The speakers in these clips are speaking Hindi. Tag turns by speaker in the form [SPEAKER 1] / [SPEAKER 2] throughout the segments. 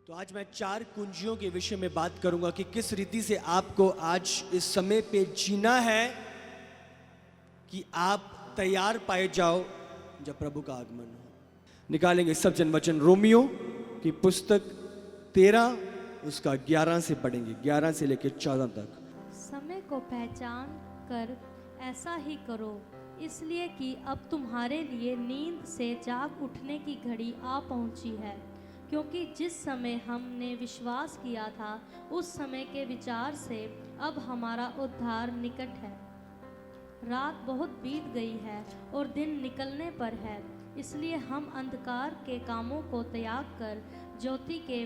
[SPEAKER 1] तो आज मैं 4 कुंजियों के विषय में बात करूंगा कि किस रीति से आपको आज इस समय पे जीना है कि आप तैयार पाए जाओ जब प्रभु का आगमन हो। निकालेंगे सब जन वचन रोमियो की पुस्तक 13 उसका 11 से पढ़ेंगे, 11 से लेकर 14 तक।
[SPEAKER 2] समय को पहचान कर ऐसा ही करो, इसलिए कि अब तुम्हारे लिए नींद से जाग उठने की घड़ी आ पहुंची है। क्योंकि जिस समय हमने विश्वास किया था उस समय के विचार से अब हमारा उद्धार निकट है। रात बहुत बीत गई है और दिन निकलने पर है, इसलिए हम अंधकार के कामों को त्याग कर ज्योति के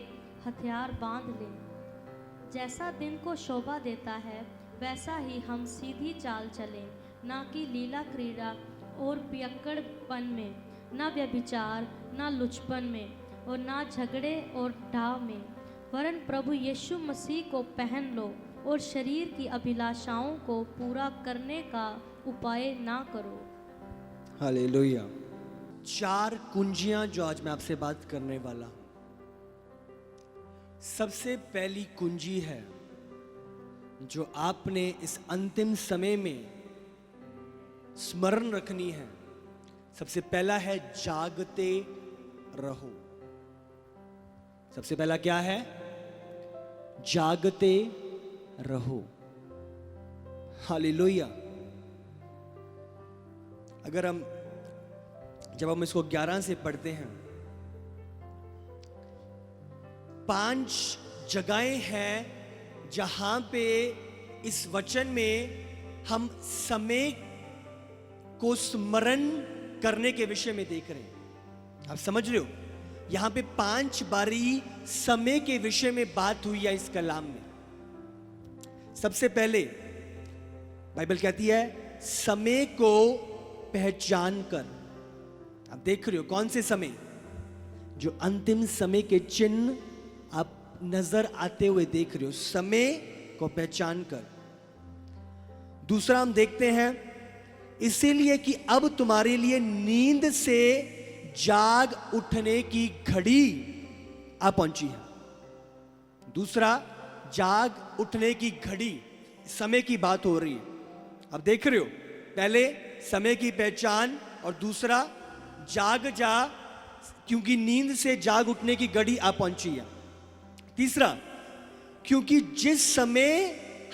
[SPEAKER 2] हथियार बांध लें। जैसा दिन को शोभा देता है वैसा ही हम सीधी चाल चलें, ना कि लीला क्रीड़ा और पियक्कड़पन में, न व्यभिचार, न लुचपन में और ना झगड़े और ढाव में, वरन प्रभु यीशु मसीह को पहन लो और शरीर की अभिलाषाओं को पूरा करने का उपाय ना करो।
[SPEAKER 1] हालेलुया। 4 कुंजियां जो आज मैं आपसे बात करने वाला। सबसे पहली कुंजी है जो आपने इस अंतिम समय में स्मरण रखनी है। सबसे पहला है जागते रहो। सबसे पहला क्या है? जागते रहो। हालेलुया। अगर जब हम इसको 11 से पढ़ते हैं, 5 जगहें हैं जहां पे इस वचन में हम समय को स्मरण करने के विषय में देख रहे हैं। आप समझ रहे हो? यहां पे 5 बारी समय के विषय में बात हुई है इस कलाम में। सबसे पहले बाइबल कहती है समय को पहचान कर। आप देख रहे हो कौन से समय? जो अंतिम समय के चिन्ह आप नजर आते हुए देख रहे हो। समय को पहचान कर। दूसरा हम देखते हैं इसीलिए कि अब तुम्हारे लिए नींद से जाग उठने की घड़ी आ पहुंची है। दूसरा, जाग उठने की घड़ी, समय की बात हो रही है। अब देख रहे हो, पहले समय की पहचान और दूसरा जाग जा, क्योंकि नींद से जाग उठने की घड़ी आ पहुंची है। तीसरा, क्योंकि जिस समय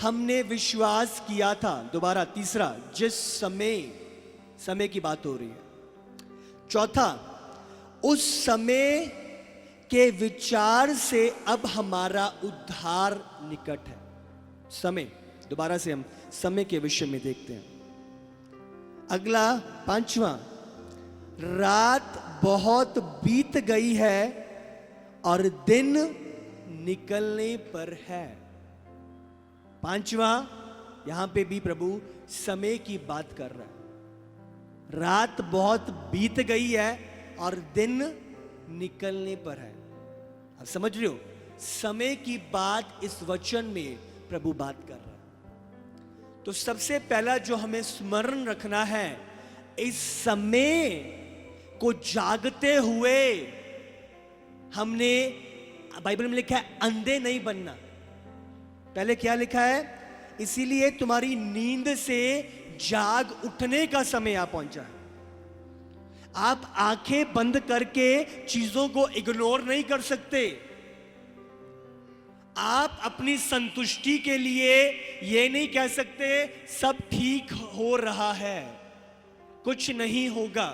[SPEAKER 1] हमने विश्वास किया था। दोबारा तीसरा, जिस समय की बात हो रही है। चौथा, उस समय के विचार से अब हमारा उद्धार निकट है। समय, दोबारा से हम समय के विषय में देखते हैं। अगला 5वां, रात बहुत बीत गई है और दिन निकलने पर है। 5वां, यहां पे भी प्रभु समय की बात कर रहा है। रात बहुत बीत गई है और दिन निकलने पर है। आप समझ रहे हो? समय की बात इस वचन में प्रभु बात कर रहा है। तो सबसे पहला जो हमें स्मरण रखना है, इस समय को जागते हुए हमने, बाइबल में लिखा है अंधे नहीं बनना। पहले क्या लिखा है? इसीलिए तुम्हारी नींद से जाग उठने का समय आ पहुंचा है। आप आंखें बंद करके चीजों को इग्नोर नहीं कर सकते। आप अपनी संतुष्टि के लिए यह नहीं कह सकते सब ठीक हो रहा है, कुछ नहीं होगा।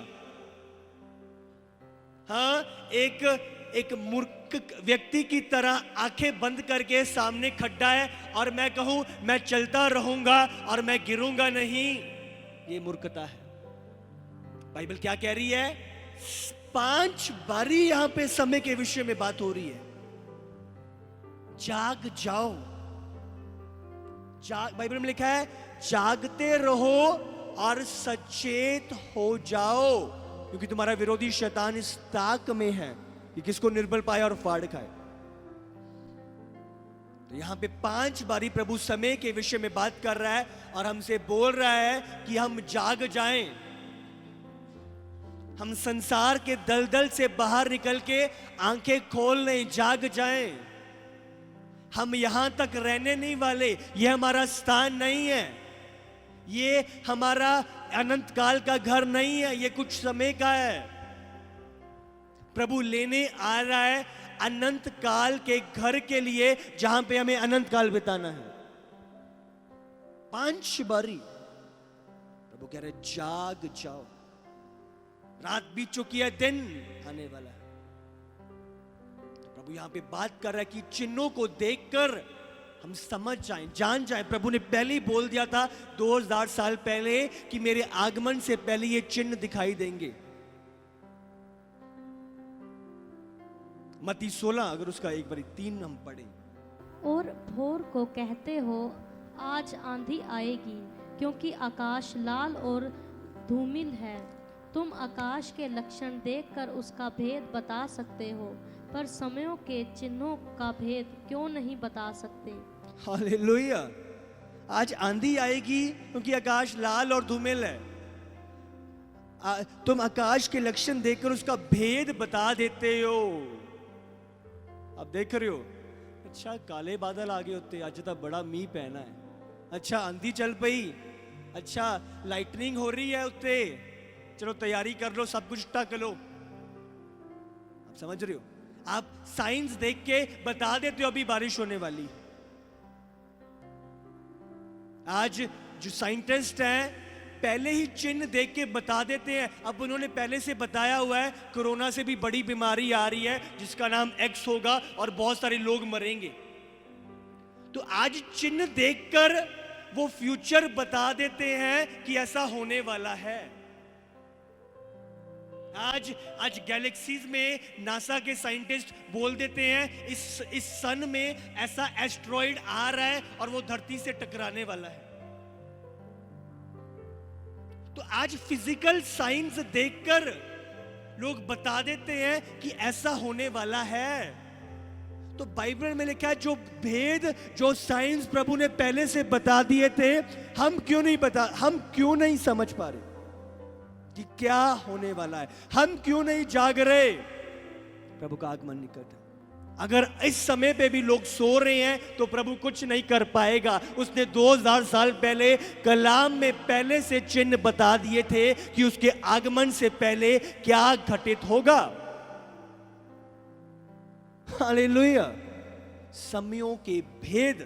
[SPEAKER 1] हाँ, एक मूर्ख व्यक्ति की तरह आंखें बंद करके सामने खड्डा है और मैं कहूं मैं चलता रहूंगा और मैं गिरूंगा नहीं, ये मूर्खता है। बाइबल क्या कह रही है? 5 बारी यहां पे समय के विषय में बात हो रही है। जाग जाओ। बाइबल में लिखा है जागते रहो और सचेत हो जाओ, क्योंकि तुम्हारा विरोधी शैतान इस ताक में है कि किसको निर्बल पाए और फाड़ खाए। तो यहां पे 5 बारी प्रभु समय के विषय में बात कर रहा है और हमसे बोल रहा है कि हम जाग जाएं। हम संसार के दलदल से बाहर निकल के आंखें खोल लें, जाग जाएं। हम यहां तक रहने नहीं वाले, यह हमारा स्थान नहीं है, ये हमारा अनंत काल का घर नहीं है, ये कुछ समय का है। प्रभु लेने आ रहा है अनंत काल के घर के लिए, जहां पे हमें अनंत काल बिताना है। 5 बारी प्रभु कह रहे जाग जाओ, रात बीत चुकी है, दिन आने वाला है। तो प्रभु यहां पे बात कर रहा है कि चिन्हों को देखकर हम समझ जाएं, जान जाएं। प्रभु ने पहले ही बोल दिया था 2000 साल पहले कि मेरे आगमन से पहले ये चिन्ह दिखाई देंगे। मत्ती 16 अगर उसका एक बारी 3 हम पढ़ें।
[SPEAKER 2] और भोर को कहते हो आज आंधी आएगी, क्योंकि आकाश लाल और धूमिल है। तुम आकाश के लक्षण देखकर उसका भेद बता सकते हो, पर समयों के चिन्हों का भेद क्यों नहीं बता सकते।
[SPEAKER 1] हालेलुया। आज आंधी आएगी क्योंकि आकाश लाल और धूमिल है। तुम आकाश के लक्षण देखकर उसका भेद बता देते हो। अब देख रहे हो, अच्छा काले बादल आ गए होते, आज तो बड़ा मींह पहना है, अच्छा आंधी चल पई, अच्छा लाइटनिंग हो रही है उत्ते, चलो तैयारी कर लो, सब कुछ टक लो। आप समझ रहे हो, आप साइंस देख के बता देते हो अभी बारिश होने वाली। आज जो साइंटिस्ट हैं पहले ही चिन्ह देख के बता देते हैं। अब उन्होंने पहले से बताया हुआ है कोरोना से भी बड़ी बीमारी आ रही है जिसका नाम एक्स होगा और बहुत सारे लोग मरेंगे। तो आज चिन्ह देखकर वो फ्यूचर बता देते हैं कि ऐसा होने वाला है। आज गैलेक्सीज में नासा के साइंटिस्ट बोल देते हैं इस सन में ऐसा एस्ट्रॉइड आ रहा है और वो धरती से टकराने वाला है। तो आज फिजिकल साइंस देखकर लोग बता देते हैं कि ऐसा होने वाला है। तो बाइबल में लिखा है जो भेद जो साइंस प्रभु ने पहले से बता दिए थे, हम क्यों नहीं समझ पा रहे कि क्या होने वाला है, हम क्यों नहीं जाग रहे। प्रभु का आगमन निकट है। अगर इस समय पे भी लोग सो रहे हैं तो प्रभु कुछ नहीं कर पाएगा। उसने 2000 साल पहले कलाम में पहले से चिन्ह बता दिए थे कि उसके आगमन से पहले क्या घटित होगा। हालेलुया। समयों के भेद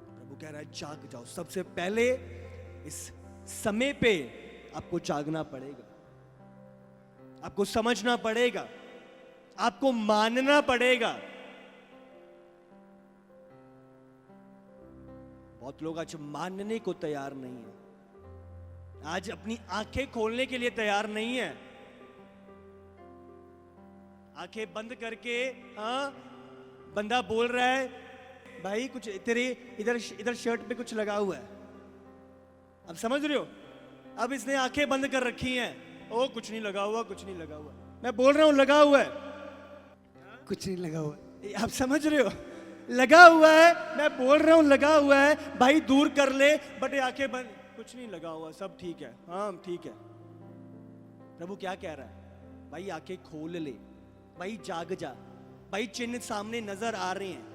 [SPEAKER 1] प्रभु कह रहा है जाग जाओ। सबसे पहले इस समय पे आपको जागना पड़ेगा, आपको समझना पड़ेगा, आपको मानना पड़ेगा। बहुत लोग आज मानने को तैयार नहीं है, आज अपनी आंखें खोलने के लिए तैयार नहीं है। आंखें बंद करके बंदा बोल रहा है भाई कुछ तेरे इधर शर्ट पे कुछ लगा हुआ है। अब समझ रहे हो, अब इसने आंखें बंद कर रखी हैं। ओ कुछ नहीं लगा हुआ, कुछ नहीं लगा हुआ। मैं बोल रहा हूं लगा हुआ है, कुछ नहीं लगा हुआ। आप समझ रहे हो, लगा हुआ है। मैं बोल रहा हूं लगा हुआ है, भाई दूर कर ले, बट आंखें बंद, कुछ नहीं लगा हुआ, सब ठीक है, हाँ ठीक है। प्रभु क्या कह रहा है, भाई आंखें खोल ले, भाई जाग जा, भाई चिन्ह सामने नजर आ रहे हैं।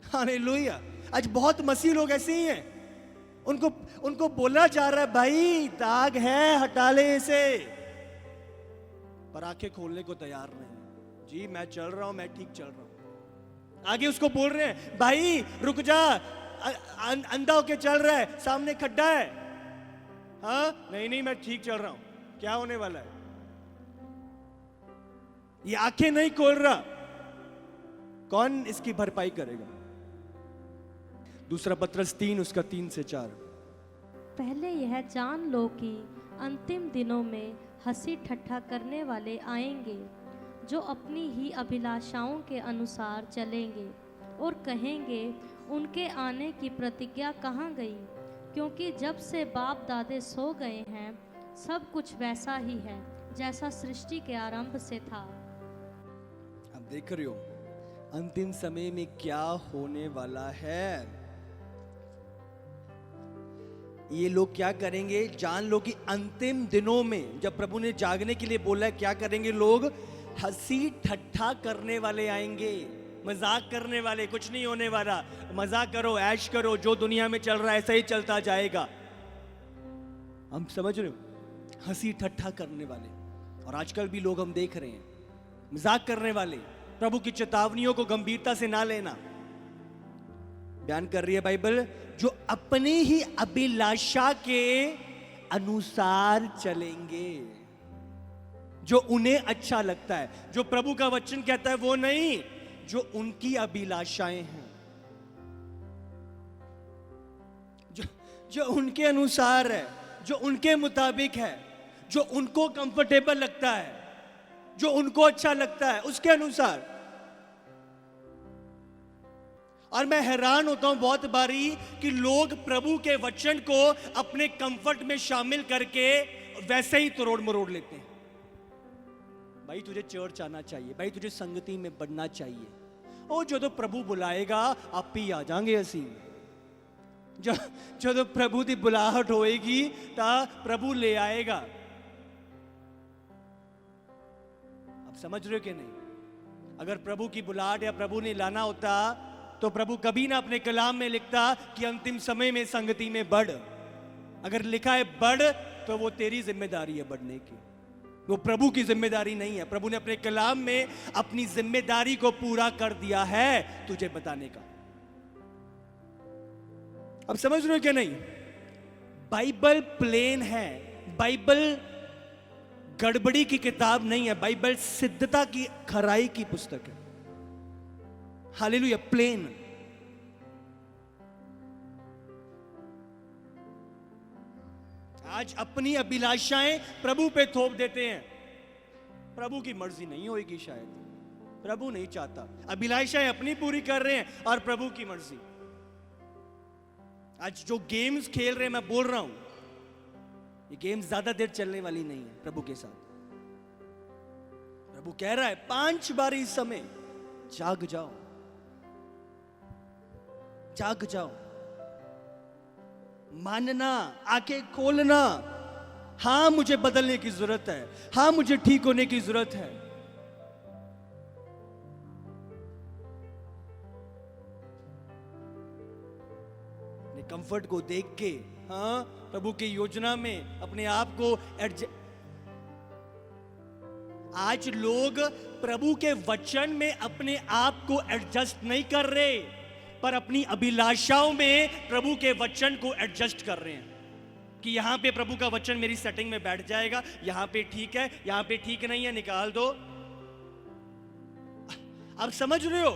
[SPEAKER 1] हालेलुया। आज बहुत मसीह लोग ऐसे ही हैं, उनको बोला जा रहा है भाई दाग है हटा ले इसे, पर आंखें खोलने को तैयार नहीं। जी मैं चल रहा हूं, मैं ठीक चल रहा हूं। आगे उसको बोल रहे हैं भाई रुक जा, अंधा होके चल रहा है, सामने खड्डा है। हाँ नहीं मैं ठीक चल रहा हूं, क्या होने वाला है। ये आंखें नहीं खोल रहा, कौन इसकी भरपाई करेगा। दूसरा पत्रस 3 उसका 3 से 4।
[SPEAKER 2] पहले यह जान लो कि अंतिम दिनों में हंसी ठट्ठा करने वाले आएंगे, जो अपनी ही अभिलाषाओं के अनुसार चलेंगे और कहेंगे उनके आने की प्रतिज्ञा कहाँ गई, क्योंकि जब से बाप दादे सो गए हैं सब कुछ वैसा ही है जैसा सृष्टि के आरंभ से था।
[SPEAKER 1] अब देख रहे हो अंतिम समय में क्या होने वाला है। ये लोग क्या करेंगे? जान लो कि अंतिम दिनों में जब प्रभु ने जागने के लिए बोला है, क्या करेंगे लोग? हंसी ठट्ठा करने वाले आएंगे, मजाक करने वाले। कुछ नहीं होने वाला, मजाक करो, ऐश करो, जो दुनिया में चल रहा है ऐसा ही चलता जाएगा। हम समझ रहे हो? हंसी ठट्ठा करने वाले। और आजकल भी लोग हम देख रहे हैं, मजाक करने वाले। प्रभु की चेतावनियों को गंभीरता से ना लेना। बयान कर रही है बाइबल, जो अपनी ही अभिलाषा के अनुसार चलेंगे, जो उन्हें अच्छा लगता है, जो प्रभु का वचन कहता है वो नहीं, जो उनकी अभिलाषाएं हैं, जो उनके अनुसार है, जो उनके मुताबिक है, जो उनको कंफर्टेबल लगता है, जो उनको अच्छा लगता है, उसके अनुसार। और मैं हैरान होता हूं बहुत बारी कि लोग प्रभु के वचन को अपने कंफर्ट में शामिल करके वैसे ही तोड़ मरोड़ लेते हैं। भाई तुझे चर्च आना चाहिए, भाई तुझे संगति में बढ़ना चाहिए। ओ जो तो प्रभु बुलाएगा आप ही आ जाएंगे असी। जो तो प्रभु की बुलाहट होएगी ता प्रभु ले आएगा। आप समझ रहे हो कि नहीं? अगर प्रभु की बुलाहट या प्रभु ने लाना होता तो प्रभु कभी ना अपने कलाम में लिखता कि अंतिम समय में संगति में बढ़। अगर लिखा है बढ़ तो वो तेरी जिम्मेदारी है बढ़ने की, वो प्रभु की जिम्मेदारी नहीं है। प्रभु ने अपने कलाम में अपनी जिम्मेदारी को पूरा कर दिया है तुझे बताने का। अब समझ रहे हो क्या नहीं? बाइबल प्लेन है, बाइबल गड़बड़ी की किताब नहीं है, बाइबल सिद्धता की खराई की पुस्तक है। हालेलुया, प्लेन। आज अपनी अभिलाषाएं प्रभु पे थोप देते हैं। प्रभु की मर्जी नहीं होगी शायद, प्रभु नहीं चाहता। अभिलाषाएं अपनी पूरी कर रहे हैं और प्रभु की मर्जी। आज जो गेम्स खेल रहे हैं, मैं बोल रहा हूं, ये गेम्स ज्यादा देर चलने वाली नहीं है प्रभु के साथ। प्रभु कह रहा है 5 बार इस समय जाग जाओ, जाग जाओ, मानना, आंखें खोलना। हां मुझे बदलने की जरूरत है, हां मुझे ठीक होने की जरूरत है। अपने कंफर्ट को देख के, हां प्रभु की योजना में अपने आप को आज लोग प्रभु के वचन में अपने आप को एडजस्ट नहीं कर रहे, पर अपनी अभिलाषाओं में प्रभु के वचन को एडजस्ट कर रहे हैं कि यहां पे प्रभु का वचन मेरी सेटिंग में बैठ जाएगा, यहां पे ठीक है, यहां पे ठीक नहीं है, निकाल दो। अब समझ रहे हो?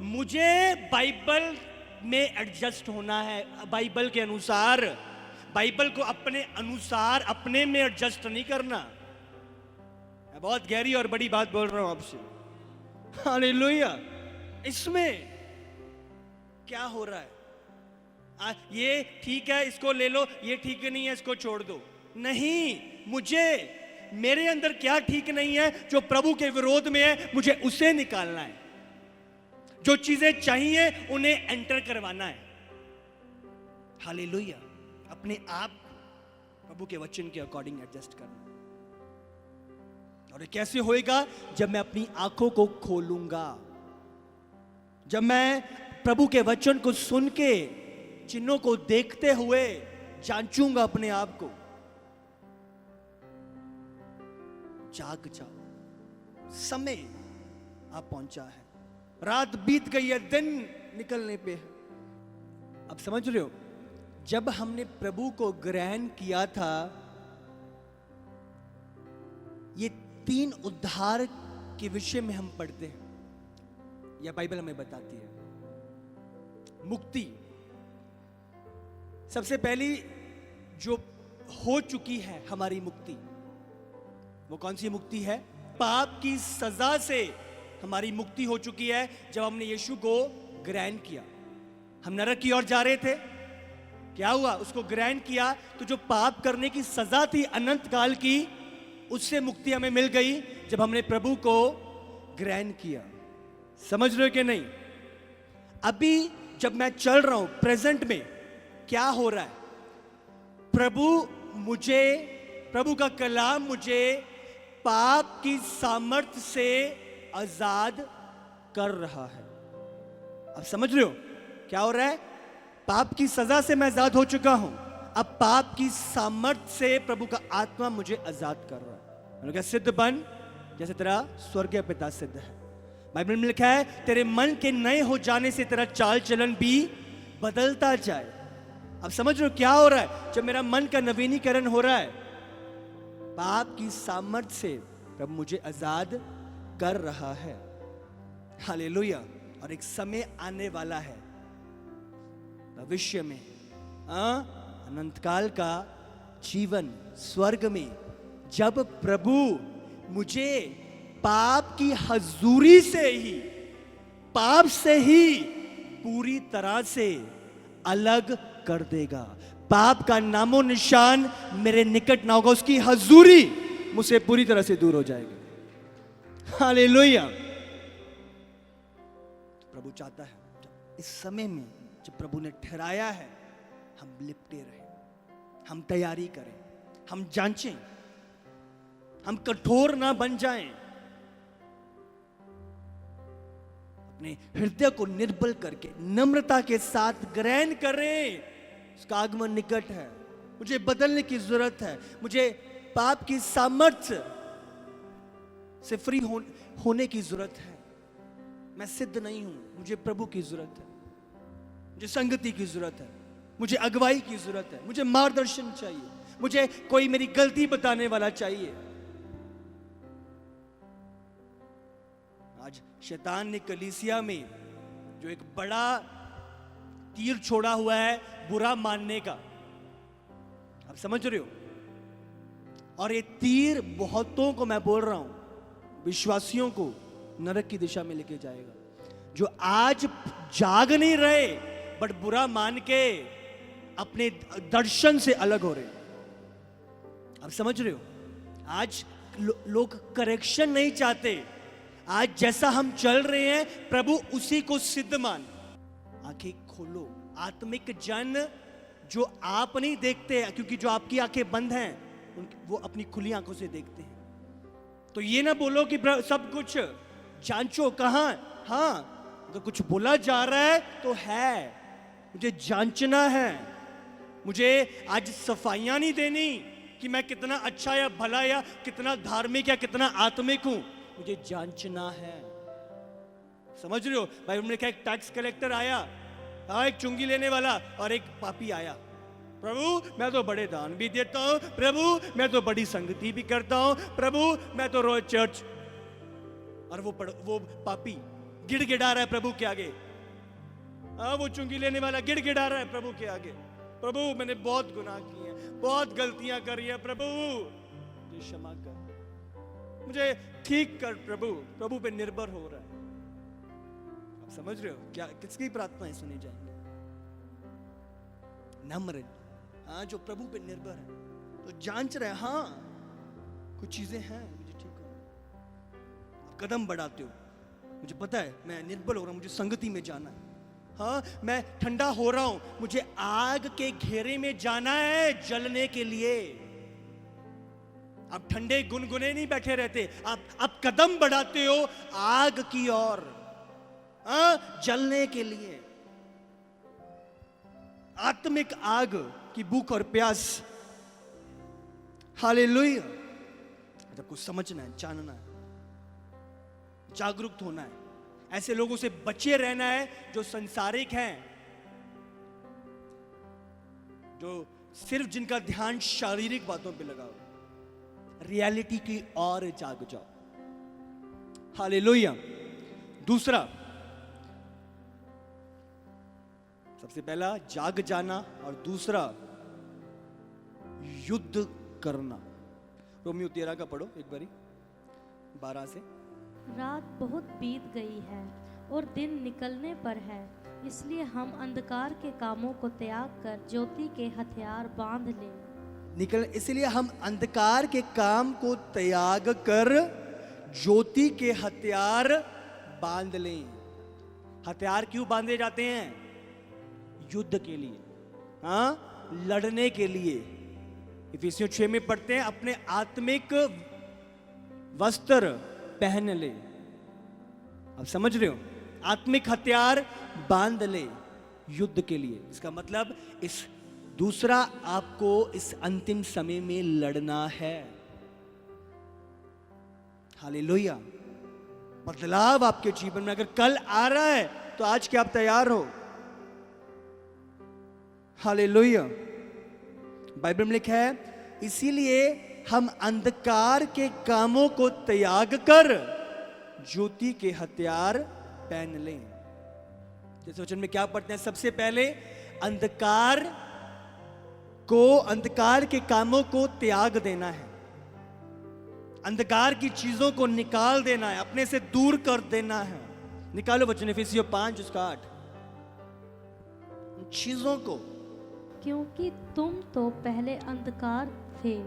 [SPEAKER 1] मुझे बाइबल में एडजस्ट होना है, बाइबल के अनुसार। बाइबल को अपने अनुसार, अपने में एडजस्ट नहीं करना। मैं बहुत गहरी और बड़ी बात बोल रहा हूं आपसे। हालेलुया। इसमें क्या हो रहा है? ये ठीक है इसको ले लो, ये ठीक नहीं है इसको छोड़ दो। नहीं, मुझे मेरे अंदर क्या ठीक नहीं है जो प्रभु के विरोध में है, मुझे उसे निकालना है। जो चीजें चाहिए उन्हें एंटर करवाना है। हालेलुया। अपने आप प्रभु के वचन के अकॉर्डिंग एडजस्ट करना। और ये कैसे होएगा? जब मैं अपनी आंखों को खोलूंगा, जब मैं प्रभु के वचन को सुन के चिन्हों को देखते हुए जांचूंगा अपने आप को। जाग जाओ, समय आप पहुंचा है, रात बीत गई है, दिन निकलने पे है। अब समझ रहे हो? जब हमने प्रभु को ग्रहण किया था, ये 3 उद्धार के विषय में हम पढ़ते हैं, यह बाइबल हमें बताती है। मुक्ति सबसे पहली जो हो चुकी है हमारी मुक्ति, वो कौन सी मुक्ति है? पाप की सजा से हमारी मुक्ति हो चुकी है जब हमने यीशु को ग्रहण किया। हम नरक की ओर जा रहे थे, क्या हुआ? उसको ग्रहण किया तो जो पाप करने की सजा थी अनंत काल की, उससे मुक्ति हमें मिल गई जब हमने प्रभु को ग्रहण किया। समझ रहे हो कि नहीं? अभी जब मैं चल रहा हूं प्रेजेंट में, क्या हो रहा है? प्रभु का कलाम मुझे पाप की सामर्थ्य से आजाद कर रहा है। अब समझ रहे हो क्या हो रहा है? पाप की सजा से मैं आजाद हो चुका हूं, अब पाप की सामर्थ्य से प्रभु का आत्मा मुझे आजाद कर रहा है। मैंने कहा सिद्ध बन जैसे तेरा स्वर्गीय पिता सिद्ध है। बाइबल में लिखा है तेरे मन के नए हो जाने से तेरा चाल चलन भी बदलता जाए। अब समझ रहे हो क्या हो रहा है? जब मेरा मन का नवीनीकरण हो रहा है, पाप की सामर्थ्य से प्रभु मुझे आजाद कर रहा है। हालेलुया। और एक समय आने वाला है भविष्य में, अनंत काल का जीवन स्वर्ग में, जब प्रभु मुझे पाप की हजूरी से ही, पाप से ही पूरी तरह से अलग कर देगा। पाप का नामो निशान मेरे निकट ना होगा, उसकी हजूरी मुझसे पूरी तरह से दूर हो जाएगी। हालेलुया। प्रभु चाहता है इस समय में जब प्रभु ने ठहराया है, हम लिपटे रहें, हम तैयारी करें, हम जांचें, हम कठोर ना बन जाएं, अपने हृदय को निर्बल करके नम्रता के साथ ग्रहण करें। उसका आगमन निकट है, मुझे बदलने की जरूरत है, मुझे पाप की सामर्थ्य से फ्री होने की जरूरत है। मैं सिद्ध नहीं हूं, मुझे प्रभु की जरूरत है, मुझे संगति की जरूरत है, मुझे अगुवाई की जरूरत है, मुझे मार्गदर्शन चाहिए, मुझे कोई मेरी गलती बताने वाला चाहिए। आज शैतान ने कलीसिया में जो एक बड़ा तीर छोड़ा हुआ है बुरा मानने का, आप समझ रहे हो? और ये तीर बहुतों को, मैं बोल रहा हूं विश्वासियों को, नरक की दिशा में लेके जाएगा। जो आज जाग नहीं रहे बट बुरा मान के अपने दर्शन से अलग हो रहे। आप समझ रहे हो? आज लोग करेक्शन नहीं चाहते। आज जैसा हम चल रहे हैं प्रभु उसी को सिद्ध मान। आंखें खोलो। आत्मिक जन जो आप नहीं देखते, क्योंकि जो आपकी आंखें बंद हैं वो अपनी खुली आंखों से देखते हैं। तो ये ना बोलो कि सब कुछ जांचो कहां। हाँ, अगर कुछ बोला जा रहा है तो है, मुझे जांचना है। मुझे आज सफाइयां नहीं देनी कि मैं कितना अच्छा या भला या कितना धार्मिक या कितना आत्मिक हूं, मुझे जांचना है। समझ रहे हो? भाई हमने कहा एक टैक्स कलेक्टर आया, एक चुंगी लेने वाला, और एक पापी आया। प्रभु मैं तो बड़े दान भी देता हूं, प्रभु मैं तो बड़ी संगति भी करता हूं, प्रभु मैं तो रोज चर्च। और वो पापी गिड़गिड़ा रहा है प्रभु के आगे। वो चुंगी लेने वाला गिड़गिड़ा रहा है प्रभु के आगे। प्रभु मैंने बहुत गुनाह किए हैं, बहुत गलतियां करी है, प्रभु मुझे क्षमा कर, मुझे ठीक कर प्रभु। प्रभु पे निर्भर हो रहा है। आप समझ रहे हो क्या? किसकी प्रार्थनाएं सुनी जाएंगी? नम्र, हाँ, जो प्रभु पे निर्भर है, तो जांच रहे, हाँ कुछ चीजें हैं मुझे ठीक हो। आप कदम बढ़ाते हो, मुझे पता है मैं निर्बल हो रहा हूं, मुझे संगति में जाना है। हाँ, मैं ठंडा हो रहा हूं, मुझे आग के घेरे में जाना है जलने के लिए। आप ठंडे गुनगुने नहीं बैठे रहते, आप कदम बढ़ाते हो आग की ओर, जलने के लिए। आत्मिक आग की भूख और प्यास। हालेलुया। जब कुछ समझना है, जानना है, जागरूक होना है, ऐसे लोगों से बचे रहना है जो संसारिक हैं, जो सिर्फ जिनका ध्यान शारीरिक बातों पे लगा हो। रियलिटी की ओर जाग जाओ। हालेलुया। दूसरा, सबसे पहला जाग जाना, और दूसरा युद्ध करना। रोमियो 13 का पढ़ो एक बारी, 12 से।
[SPEAKER 2] रात बहुत बीत गई है और दिन निकलने पर है, इसलिए हम अंधकार के कामों को त्याग कर ज्योति के हथियार बांध लें।
[SPEAKER 1] इसलिए हम अंधकार के काम को त्याग कर ज्योति के हथियार बांध लें। हथियार क्यों बांधे जाते हैं? युद्ध के लिए, हाँ, लड़ने के लिए, इफिसियों 6 में पढ़ते हैं, अपने आत्मिक वस्त्र पहन ले। आप समझ रहे हो, आत्मिक हथियार बांध ले युद्ध के लिए। इसका मतलब इस दूसरा आपको इस अंतिम समय में लड़ना है। हालेलुया। बदलाव आपके जीवन में अगर कल आ रहा है तो आज के आप तैयार हो। हालेलुया। बाइबल में लिखा है, इसीलिए हम अंधकार के कामों को त्याग कर ज्योति के हथियार पहन लें। जैसे वचन में क्या पढ़ते हैं, सबसे पहले अंधकार के कामों को त्याग देना है, अंधकार की चीजों को निकाल देना है, अपने से दूर कर देना है। निकालो वचन इफिसियों 5:8। चीजों को,
[SPEAKER 2] क्योंकि तुम तो पहले अंधकार थे,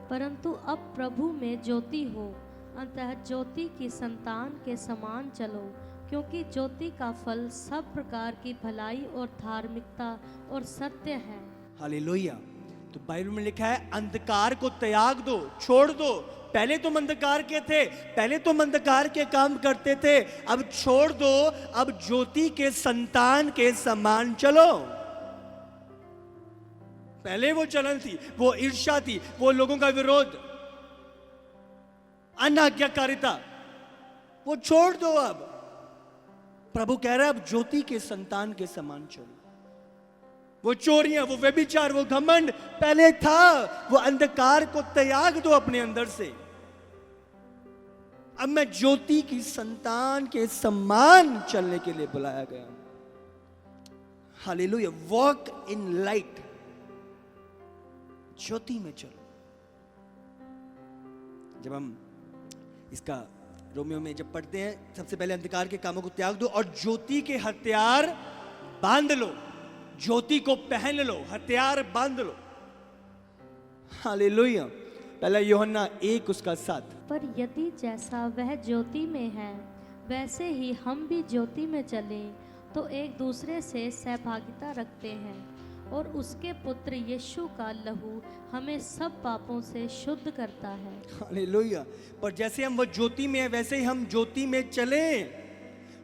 [SPEAKER 2] परंतु अब प्रभु में ज्योति हो, अतः ज्योति की संतान के समान चलो, क्योंकि ज्योति का फल सब प्रकार की भलाई और धार्मिकता और सत्य है।
[SPEAKER 1] हालेलुया। तो बाइबल में लिखा है अंधकार को त्याग दो, छोड़ दो। पहले तुम अंधकार के थे, पहले तुम अंधकार के काम करते थे, अब छोड़ दो, अब ज्योति के संतान के समान चलो। पहले वो चलन थी, वो ईर्ष्या थी, वो लोगों का विरोध, अनाज्ञाकारिता, वो छोड़ दो। अब प्रभु कह रहा है अब ज्योति के संतान के समान चलो। वो चोरियां, वो व्यभिचार, वो घमंड पहले था, वो अंधकार को त्याग दो अपने अंदर से। अब मैं ज्योति की संतान के समान चलने के लिए बुलाया गया। हालेलुया। वॉक इन लाइट, ज्योति में चलो। जब हम इसका रोमियो में जब पढ़ते हैं, सबसे पहले अंधकार के कामों को त्याग दो और ज्योति के हथियार बांध लो। ज्योति को पहन लो, हथियार बांध लो। हालेलुया। पहला यूहन्ना 1:7।
[SPEAKER 2] पर यदि जैसा वह ज्योति में है वैसे ही हम भी ज्योति में चलें, तो एक दूसरे से सहभागिता रखते हैं, और उसके पुत्र यीशु का लहू हमें सब पापों से शुद्ध करता है।
[SPEAKER 1] हालेलुया। पर जैसे हम वो ज्योति में है वैसे ही हम ज्योति में चलें,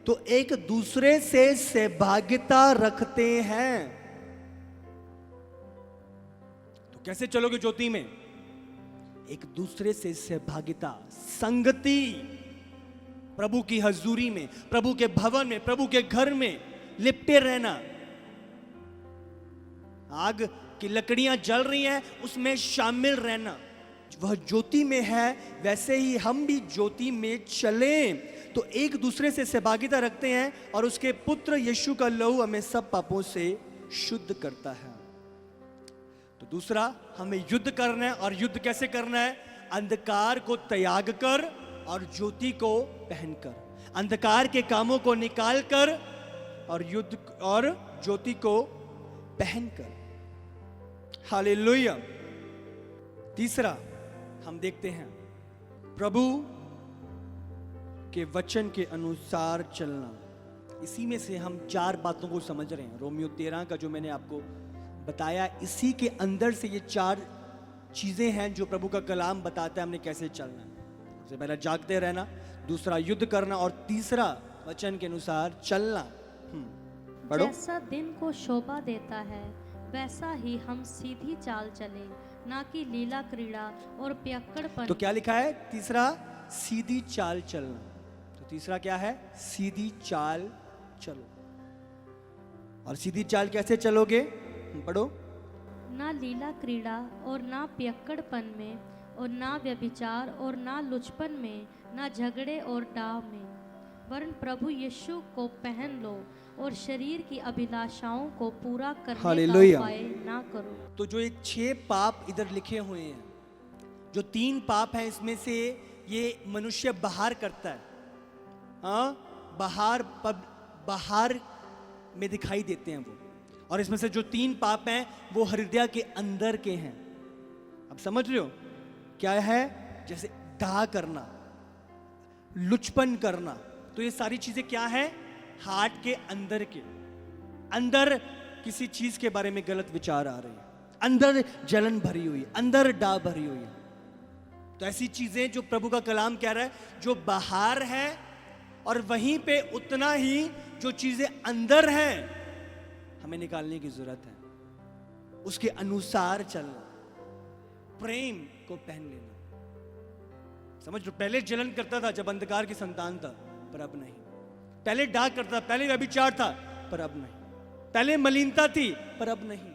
[SPEAKER 1] तो एक दूसरे से सहभागिता रखते हैं। तो कैसे चलोगे ज्योति में? एक दूसरे से सहभागिता, संगति, प्रभु की हजूरी में, प्रभु के भवन में, प्रभु के घर में लिपटे रहना। आग की लकड़ियां जल रही हैं, उसमें शामिल रहना। वह ज्योति में है वैसे ही हम भी ज्योति में चलें, तो एक दूसरे से सहभागिता रखते हैं, और उसके पुत्र यीशु का लहू हमें सब पापों से शुद्ध करता है। तो दूसरा, हमें युद्ध करना है। और युद्ध कैसे करना है? अंधकार को त्याग कर और ज्योति को पहनकर, अंधकार के कामों को निकाल कर और युद्ध और ज्योति को पहनकर। हालेलुया। तीसरा हम देखते हैं प्रभु के वचन के अनुसार चलना। इसी में से हम 4 बातों को समझ रहे हैं। रोमियो 13 का जो मैंने आपको बताया, इसी के अंदर से ये 4 चीजें हैं जो प्रभु का कलाम बताता है हमने कैसे चलना है। सबसे पहला जागते रहना, दूसरा युद्ध करना, और तीसरा वचन के अनुसार चलना। पढ़ो।
[SPEAKER 2] जैसा दिन को शोभा देता है वैसा ही हम सीधी चाल चले, ना कि लीला क्रीड़ा और पियक्कड़पन।
[SPEAKER 1] तो क्या लिखा है? तीसरा, सीधी चाल चलना। तो तीसरा क्या है? सीधी चाल चलो। और सीधी चाल कैसे चलोगे? पढ़ो।
[SPEAKER 2] ना लीला क्रीड़ा और ना पियक्कड़पन में, और ना व्यभिचार और ना लुचपन में, ना झगड़े और डाह में, वरन प्रभु यीशु को पहन लो और शरीर की अभिलाषाओं को पूरा करने का उपाय ना करो। तो
[SPEAKER 1] जो ये 6 पाप इधर लिखे हुए हैं, जो 3 पाप हैं, इसमें से ये मनुष्य बाहर करता है। हाँ, बाहर में दिखाई देते हैं वो। और इसमें से जो 3 पाप हैं वो हृदय के अंदर के हैं। अब समझ रहे हो क्या है? जैसे डाह करना, लुचपन करना। तो ये सारी चीजें क्या है? हार्ट के अंदर के अंदर किसी चीज के बारे में गलत विचार आ रहे हैं, अंदर जलन भरी हुई, अंदर डाह भरी हुई है। तो ऐसी चीजें जो प्रभु का कलाम कह रहा है, जो बाहर है और वहीं पे उतना ही जो चीजें अंदर हैं हमें निकालने की जरूरत है, उसके अनुसार चलना, प्रेम को पहन लेना। समझ लो, पहले जलन करता था जब अंधकार की संतान था, पर अब नहीं। पहले डाह करता था, पहले व्यभिचार था, पर अब नहीं। पहले मलिनता थी, पर अब नहीं।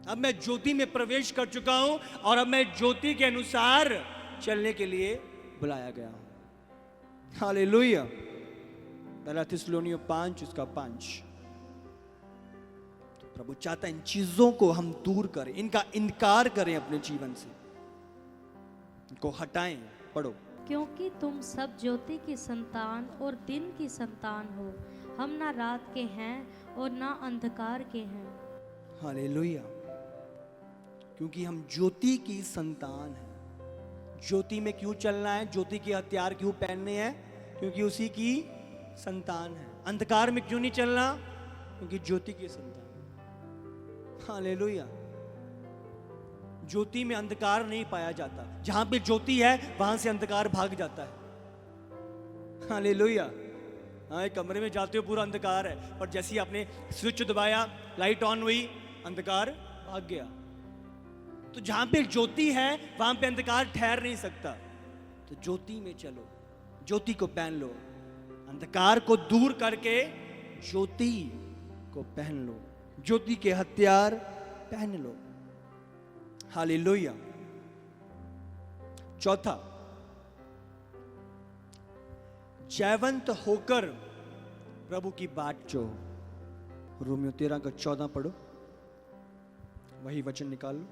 [SPEAKER 1] अब मैं ज्योति में प्रवेश कर चुका हूं और अब मैं ज्योति के अनुसार चलने के लिए बुलाया गया हूं। हालेलुया। पहला थिस्सलुनीय 5 उसका 5। तो प्रभु चाहता है इन चीजों को हम दूर करें, इनका इनकार करें अपने जीवन से, इनको हटाएं। पढ़ो।
[SPEAKER 2] क्योंकि तुम सब ज्योति की संतान और दिन की संतान हो, हम ना रात के हैं और ना अंधकार के हैं।
[SPEAKER 1] हालेलुया। क्योंकि हम ज्योति की संतान हैं। ज्योति में क्यों चलना है, ज्योति के हथियार क्यों पहनने हैं? क्योंकि उसी की संतान है। अंधकार में क्यों नहीं चलना? क्योंकि ज्योति की संतान। हालेलुया। ज्योति में अंधकार नहीं पाया जाता, जहां पे ज्योति है वहां से अंधकार भाग जाता है। हालेलुया। हाँ, एक कमरे में जाते हो पूरा अंधकार है, पर जैसे ही आपने स्विच दबाया, लाइट ऑन हुई, अंधकार भाग गया। तो जहां पे ज्योति है वहां पे अंधकार ठहर नहीं सकता। तो ज्योति में चलो, ज्योति को पहन लो, अंधकार को दूर करके ज्योति को पहन लो, ज्योति के हथियार पहन लो। हालेलुया। चौथा, जयवंत होकर प्रभु की बाट जो। रोमियो 13 का 14 पढ़ो, वही वचन निकाल लो।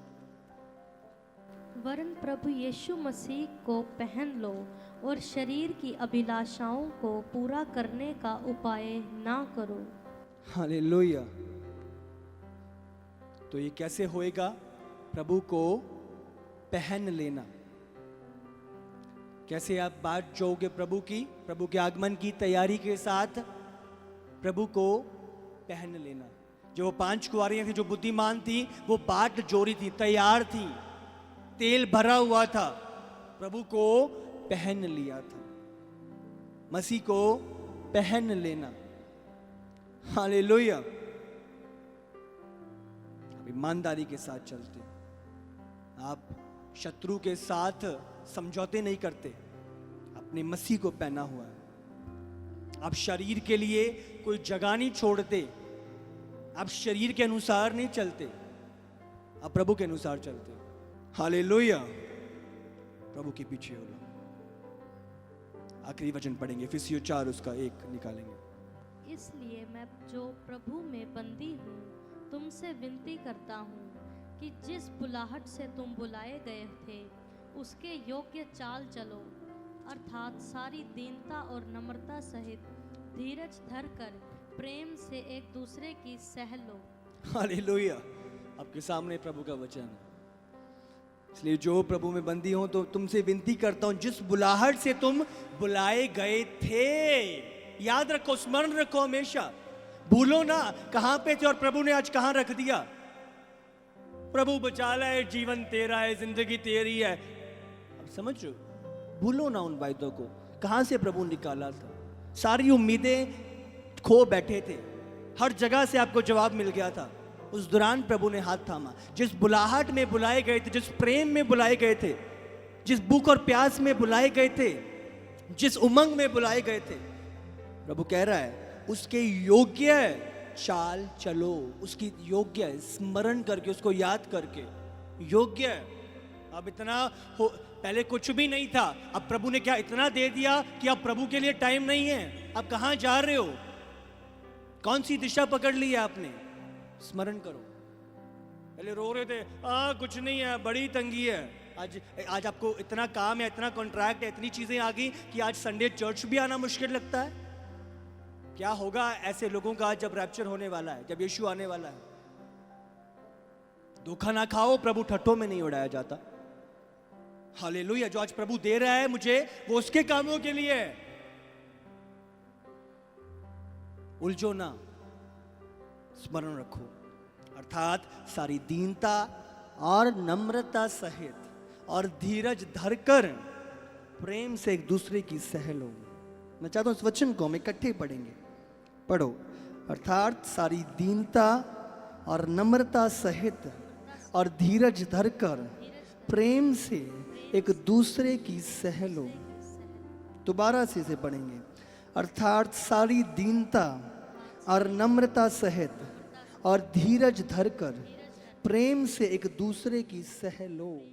[SPEAKER 2] वरन प्रभु यीशु मसीह को पहन लो और शरीर की अभिलाषाओं को पूरा करने का उपाय ना करो।
[SPEAKER 1] हालेलुया। तो ये कैसे होएगा? प्रभु को पहन लेना। कैसे आप बाट जोगे प्रभु की? प्रभु के आगमन की तैयारी के साथ प्रभु को पहन लेना। जो 5 कुंवारियां थी, जो बुद्धिमान थी, वो बाट जोड़ी थी, तैयार थी, तेल भरा हुआ था, प्रभु को पहन लिया था। मसीह को पहन लेना। हालेलुया। अब ईमानदारी के साथ चलते, आप शत्रु के साथ समझौते नहीं करते, अपने मसीह को पहना हुआ है। आप शरीर के लिए कोई जगह नहीं छोड़ते, आप शरीर के अनुसार नहीं चलते, आप प्रभु के अनुसार चलते। हालेलुया। प्रभु के पीछे हो लो। आखिरी वचन पढ़ेंगे, इफिसियों 4 उसका 1 निकालेंगे।
[SPEAKER 2] इसलिए मैं जो प्रभु में बंदी हूँ तुमसे विनती करता हूँ कि जिस बुलाहट से तुम बुलाए गए थे उसके योग्य चाल चलो, अर्थात सारी दीनता और नम्रता सहित धीरज धरकर प्रेम से एक दूसरे की सह लो।
[SPEAKER 1] हालेलुया। आपके सामने प्रभु का वचन है। इसलिए जो प्रभु में बंदी हो, तो तुमसे विनती करता हूं, जिस बुलाहट से तुम बुलाए गए थे। याद रखो, स्मरण रखो हमेशा, भूलो ना कहां पे थे और प्रभु ने आज कहां रख दिया। प्रभु बचा ला है, जीवन तेरा है, जिंदगी तेरी है। अब समझो, भूलो ना उन वायदों को, कहां से प्रभु निकाला था। सारी उम्मीदें खो बैठे थे, हर जगह से आपको जवाब मिल गया था। उस दौरान प्रभु ने हाथ थामा। जिस बुलाहट में बुलाए गए थे, जिस प्रेम में बुलाए गए थे, जिस भूख और प्यास में बुलाए गए थे, जिस उमंग में बुलाए गए थे, प्रभु कह रहा है उसके योग्य चाल चलो, उसकी योग्य स्मरण करके, उसको याद करके। योग्य अब इतना हो, पहले कुछ भी नहीं था, अब प्रभु ने क्या इतना दे दिया कि अब प्रभु के लिए टाइम नहीं है। अब कहां जा रहे हो? कौन सी दिशा पकड़ ली है आपने? स्मरण करो। पहले रो रहे थे, कुछ नहीं है, बड़ी तंगी है। आज आपको इतना काम है, इतना कॉन्ट्रैक्ट है, इतनी चीजें आ गई कि आज संडे चर्च भी आना मुश्किल लगता है। क्या होगा ऐसे लोगों का जब रैप्चर होने वाला है, जब यीशु आने वाला है? धोखा ना खाओ, प्रभु ठट्ठों में नहीं उड़ाया जाता। हालेलुया। जो आज प्रभु दे रहा है मुझे, वो उसके कामों के लिए है। उलझो ना, स्मरण रखो, अर्थात सारी दीनता और नम्रता सहित और धीरज धरकर प्रेम से एक दूसरे की सह लो। मैं चाहता हूं इस वचन को हम इकट्ठे पढ़ेंगे। पढ़ो। अर्थात सारी दीनता और नम्रता सहित और धीरज धरकर प्रेम से एक दूसरे की सह लो। दोबारा से इसे पढ़ेंगे। अर्थात सारी दीनता और नम्रता सहित और धीरज धरकर प्रेम से एक दूसरे की सह लो।